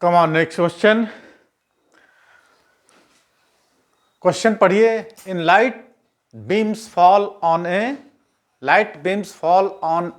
Come on next question. Question पढ़िए। In light beams fall on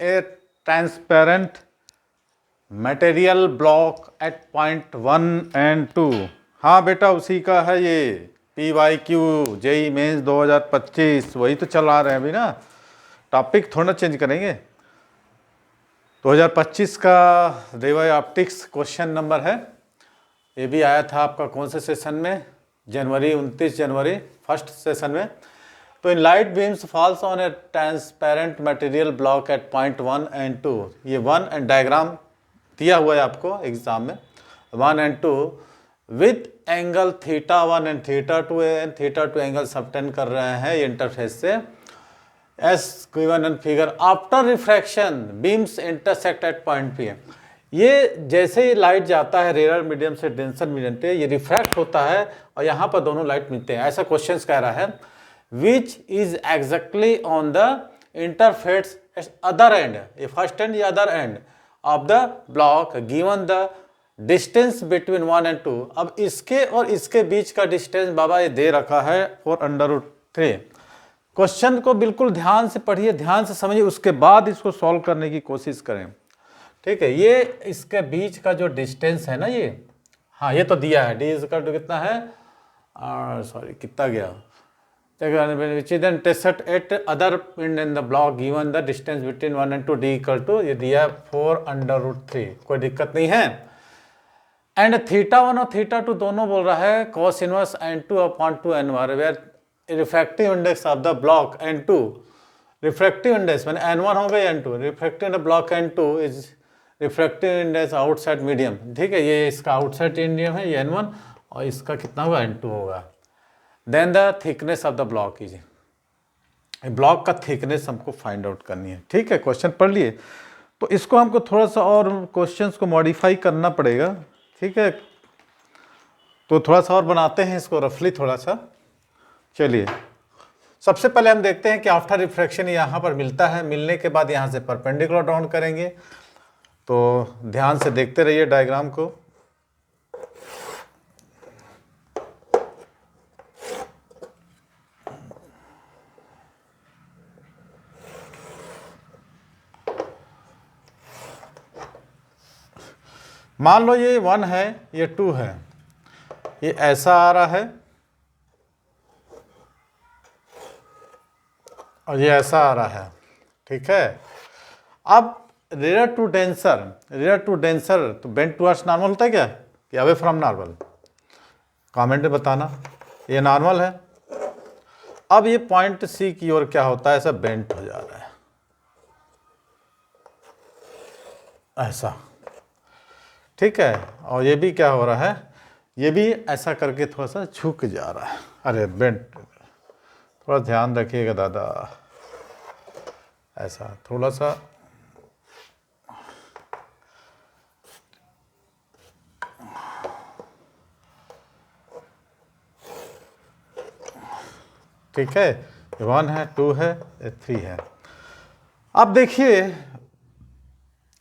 a transparent material block at point 1 and 2। हाँ बेटा उसी का है ये। PYQ JEE मेंस 2025 वही तो चला रहे हैं अभी ना, टॉपिक थोड़ा चेंज करेंगे। 2025 का रेवा ऑप्टिक्स क्वेश्चन नंबर है। ये भी आया था आपका कौन से सेशन में, 29 जनवरी फर्स्ट सेशन में। तो in light beams falls on a transparent material block at point 1 and 2। ये 1 एंड डायग्राम दिया हुआ है आपको एग्जाम में, 1 and 2 with angle θ1 and θ2 and θ2 angle subtend कर रहे हैं ये इंटरफेस से। As given in figure after refraction beams intersect at point P। ये जैसे ही लाइट जाता है रेयर मीडियम से डेंसर मीडियम पे, ये रिफ्रैक्ट होता है और यहाँ पर दोनों लाइट मिलते हैं। ऐसा क्वेश्चन कह रहा है which is exactly on the interface other and, ये फर्स्ट एंड या other end of the block given the distance between 1 and 2। अब इसके और इसके बीच का डिस्टेंस बाबा ये दे रखा है 4√3। क्वेश्चन को बिल्कुल ध्यान से पढ़िए, ध्यान से समझिए, उसके बाद इसको सॉल्व करने की कोशिश करें। ठीक है, ये इसके बीच का जो डिस्टेंस है ना ये, हाँ ये तो दिया है डी इक्वल टू कितना है, सॉरी कितना गया, which is then tested at other end in the block given the distance between 1 and 2 d equal to, ये दिया 4√3, कोई दिक्कत नहीं है। एंड θ1 और θ2 दोनों बोल रहा है cos inverse n2 upon 2n1 where refractive index of the block n2, refractive index मैंने n1 हो गया n2, refractive block n2 is refractive index outside medium. ठीक है, ये इसका आउटसाइड मीडियम है ये n1 और इसका कितना होगा n2 होगा। Then the thickness of the block is, block का थिकनेस हमको फाइंड आउट करनी है। ठीक है, क्वेश्चन पढ़ लिए, तो इसको हमको थोड़ा सा और क्वेश्चंस को मॉडिफाई करना पड़ेगा। ठीक है, तो थोड़ा सा और बनाते हैं इसको रफली थोड़ा सा। चलिए सबसे पहले हम देखते हैं कि आफ्टर रिफ्रैक्शन यहाँ पर मिलता है, मिलने के बाद यहाँ से परपेंडिकुलर डाउन करेंगे। तो ध्यान से देखते रहिए डायग्राम को। मान लो ये 1 है, ये 2 है, ये ऐसा आ रहा है और ये ऐसा आ रहा है। ठीक है, अब रेयर टू डेंसर तो बेंड टुवर्ड्स नॉर्मल होता है क्या कि अवे फ्रॉम नॉर्मल, कमेंट में बताना। ये नॉर्मल है, अब ये पॉइंट सी की ओर क्या होता है, ऐसा बेंट हो जा रहा है ऐसा। ठीक है, और ये भी क्या हो रहा है, ये भी ऐसा करके थोड़ा सा झुक जा रहा है। अरे बेंट, थोड़ा ध्यान रखिएगा दादा, ऐसा थोड़ा सा। ठीक है, 1 है, 2 है, 3 है। अब देखिए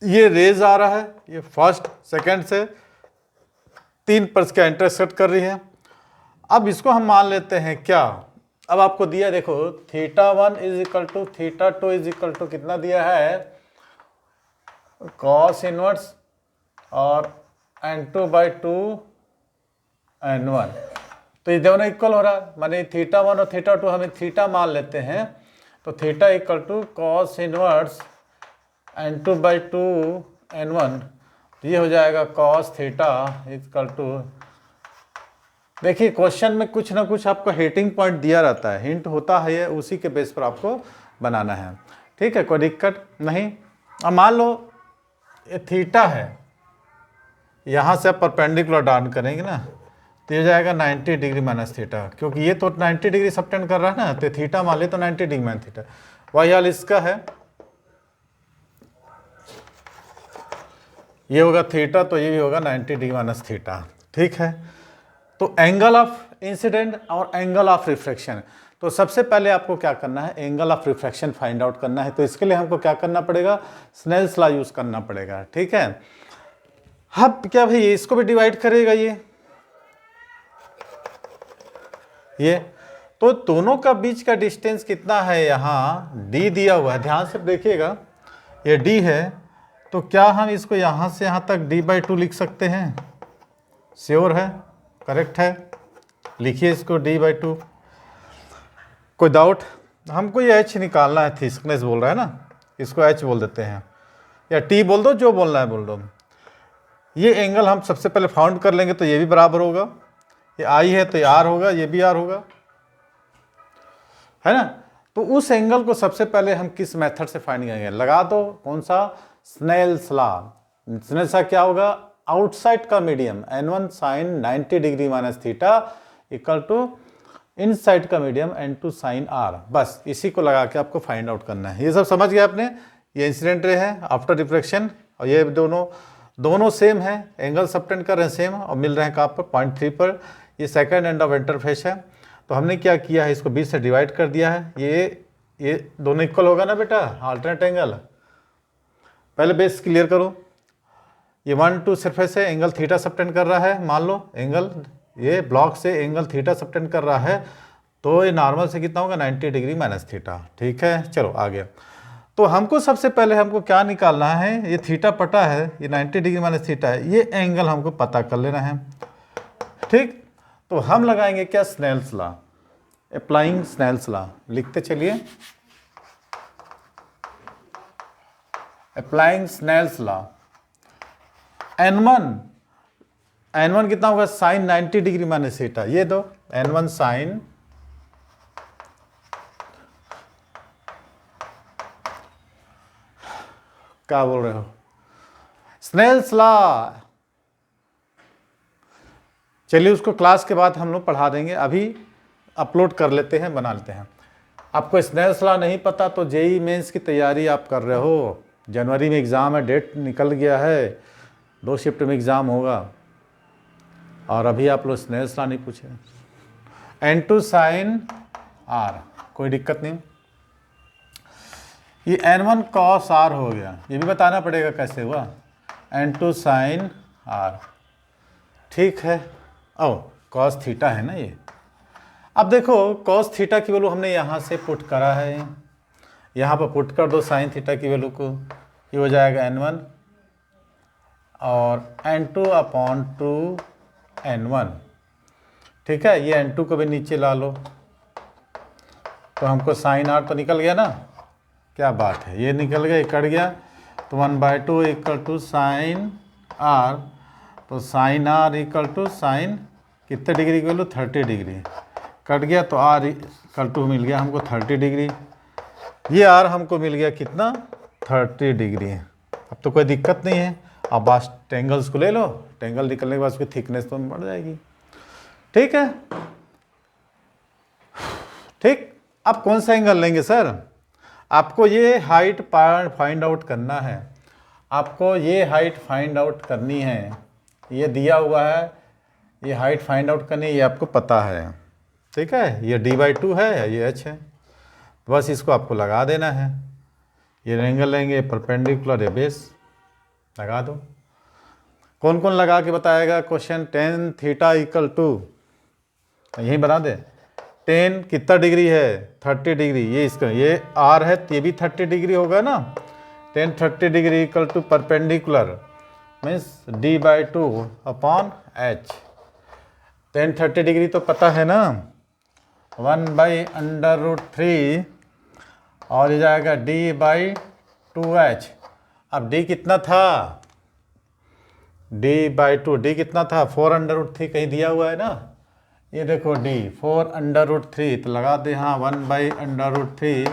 ये रेज आ रहा है, ये फर्स्ट सेकंड से 3 पर क्या इंटरसेक्ट कर रही है। अब इसको हम मान लेते हैं क्या, अब आपको दिया देखो θ1 is equal to θ2 is equal to कितना दिया है, cos इनवर्स और n2/2 n1, तो ये दोनों इक्वल हो रहा है, माने θ1 और θ2 हमें थीटा मान लेते हैं। तो θ equal to cos inverse n2/2 n1, ये हो जाएगा cos θ इक्वल टू, देखिए क्वेश्चन में कुछ ना कुछ आपको हिटिंग पॉइंट दिया रहता है, हिंट होता है, ये उसी के बेस पर आपको बनाना है। ठीक है, कोई दिक्कत नहीं। अब मान लो ये थीटा है, यहाँ से आप परपेंडिकुलर डाउन करेंगे ना, तो ये जाएगा 90 डिग्री माइनस थीटा, क्योंकि ये तो 90 डिग्री सबटेंड कर रहा है ना, तो थीटा मान ले तो 90 डिग्री माइनस थीटा। वही हाल इसका है, ये होगा थीटा तो ये भी होगा 90 डिग्री माइनस थीटा। ठीक है, तो एंगल ऑफ इंसिडेंट और एंगल ऑफ रिफ्रैक्शन, तो सबसे पहले आपको क्या करना है, angle of refraction find out करना है। तो इसके लिए हमको क्या करना पड़ेगा, स्नेल्स लॉ यूज करना पड़ेगा। ठीक है, अब क्या भाई इसको भी डिवाइड करेगा ये तो दोनों का बीच का डिस्टेंस कितना है, यहाँ d दिया हुआ है, ध्यान से देखिएगा ये d है, तो क्या हम इसको यहाँ से यहाँ तक d/2 लिख सकते हैं? श्योर है, करेक्ट है, लिखिए इसको d/2। कोई डाउट? हमको ये h निकालना है, थिकनेस बोल रहा है ना, इसको h बोल देते हैं, या t बोल दो, जो बोलना है बोल दो। ये एंगल हम सबसे पहले फाउंड कर लेंगे, तो ये भी बराबर होगा, ये I है तो ये R होगा, ये भी R होगा, है ना। तो उस एंगल को सबसे पहले हम किस मेथड से फाइंड करेंगे? लगा दो, कौन सा? Snell's law. स्नेल्स लॉ क्या होगा? आउटसाइड का medium n1 sin 90 degree minus theta equal to inside का मीडियम n2 sin r। बस इसी को लगा के आपको फाइंड आउट करना है। ये सब समझ गए आपने? ये इंसिडेंट रे है आफ्टर रिफ्लेक्शन, और ये दोनों सेम है, एंगल सबटेंड कर रहे हैं सेम, और मिल रहे हैं कहाँ पर? 0.3 पर। ये सेकंड एंड ऑफ इंटरफेस है। तो हमने क्या किया है, इसको 20 से डिवाइड कर दिया है। ये दोनों इक्वल होगा ना बेटा, अल्टरनेट एंगल। पहले बेस क्लियर करो। ये 1 2 सरफेस है, एंगल थीटा सबटेंड कर रहा है, मान लो एंगल ये ब्लॉक से एंगल थीटा सबटेंड कर रहा है, तो ये नॉर्मल से कितना होगा? 90 डिग्री माइनस थीटा। ठीक है, चलो आगे। तो हमको सबसे पहले हमको क्या निकालना है? ये थीटा पता है, ये 90 डिग्री माइनस थीटा है, ये एंगल हमको पता कर लेना है। ठीक, तो हम लगाएंगे क्या? Snell's law, applying Snell's law. लिखते चलिए, अप्लाइंग स्नेल्स लॉ। n1 कितना होगा? Sine 90 degree minus theta. ये दो n1 साइन क्या बोल रहे हो? Snell's law. चलिए उसको क्लास के बाद हम लोग पढ़ा देंगे, अभी अपलोड कर लेते हैं, बना लेते हैं। आपको स्नेल्स लॉ नहीं पता तो जेईई मेंस की तैयारी आप कर रहे हो, जनवरी में एग्ज़ाम है, डेट निकल गया है, 2 शिफ्ट में एग्ज़ाम होगा, और अभी आप लोग स्नेल्स लॉ नहीं पूछे। n2 sin r, कोई दिक्कत नहीं। ये n1 cos r हो गया, ये भी बताना पड़ेगा कैसे हुआ, n2 sin r। ठीक है, ओ cos थीटा है ना ये। अब देखो cos थीटा की वैल्यू हमने यहाँ से पुट करा है, यहाँ पर पुट कर दो sin थीटा की वैल्यू को, ये हो जाएगा n1 और n2/2 n1। ठीक है, ये n2 को भी नीचे ला लो, तो हमको sin r तो निकल गया ना, क्या बात है, ये निकल गया, ये कट गया, तो 1/2 इक्वल टू साइन r, तो sine r equal to sine कितने डिग्री की वैल्यू? 30 डिग्री। कट गया तो r इक्वल टू मिल गया हमको 30 डिग्री, ये r हमको मिल गया कितना? 30 डिग्री। अब तो कोई दिक्कत नहीं है, अब बस टेंगल्स को ले लो, टेंगल निकलने के बाद उसकी थिकनेस तो बढ़ जाएगी। ठीक है, ठीक। अब कौन सा एंगल लेंगे सर? आपको ये हाइट फाइंड आउट करना है, आपको ये हाइट फाइंड आउट करनी है, ये दिया हुआ है, ये हाइट फाइंड आउट करनी है, ये आपको पता है। ठीक है, ये d/2 है, ये h है, बस इसको आपको लगा देना है। ये एंगल लेंगे परपेंडिकुलर है, बेस लगा दो। कौन कौन लगा के बताएगा question? tan theta equal to, यहीं बना दे, tan कितना डिग्री है? 30 डिग्री। ये इसका ये r है, ये भी 30 डिग्री होगा ना, tan 30 degree equal to perpendicular means d/2 upon h। tan 30 degree तो पता है ना, 1/√3 और ये जाएगा d/2h। अब d कितना था? d/2, d कितना था? 4√3 कहीं दिया हुआ है ना, ये देखो d 4√3, तो लगा दे हाँ 1/√3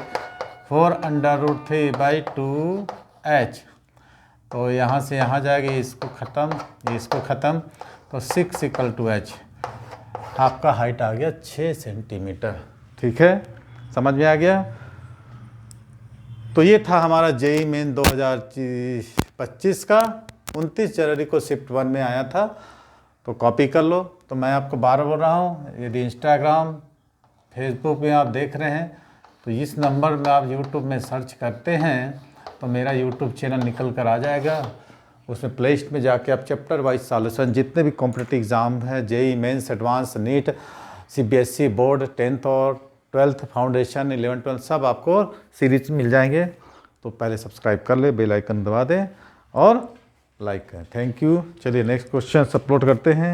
4√3/2h, तो यहाँ से यहाँ जाएगा, इसको ख़त्म, ये इसको ख़त्म, तो 6 इक्वल टू h। आपका हाइट आ गया 6 सेंटीमीटर। ठीक है, समझ में आ गया? तो ये था हमारा जेईई मेन 2025 का, 29 जनवरी को शिफ्ट 1 में आया था, तो कॉपी कर लो। तो मैं आपको बार बोल रहा हूँ, यदि इंस्टाग्राम फेसबुक में आप देख रहे हैं तो इस नंबर में आप यूट्यूब में सर्च करते हैं तो मेरा यूट्यूब चैनल निकल कर आ जाएगा, उसमें प्लेलिस्ट में जाके आप चैप्टर वाइज सॉल्यूशन जितने भी कॉम्पिटिटिव एग्ज़ाम हैं, JEE Mains, advance, NEET, CBSE board, 10th और 12th फाउंडेशन, 11, 12 सब आपको सीरीज मिल जाएंगे। तो पहले सब्सक्राइब कर ले, बेल आइकन दबा दें और लाइक करें। Thank you. चलिए नेक्स्ट क्वेश्चन अपलोड करते हैं।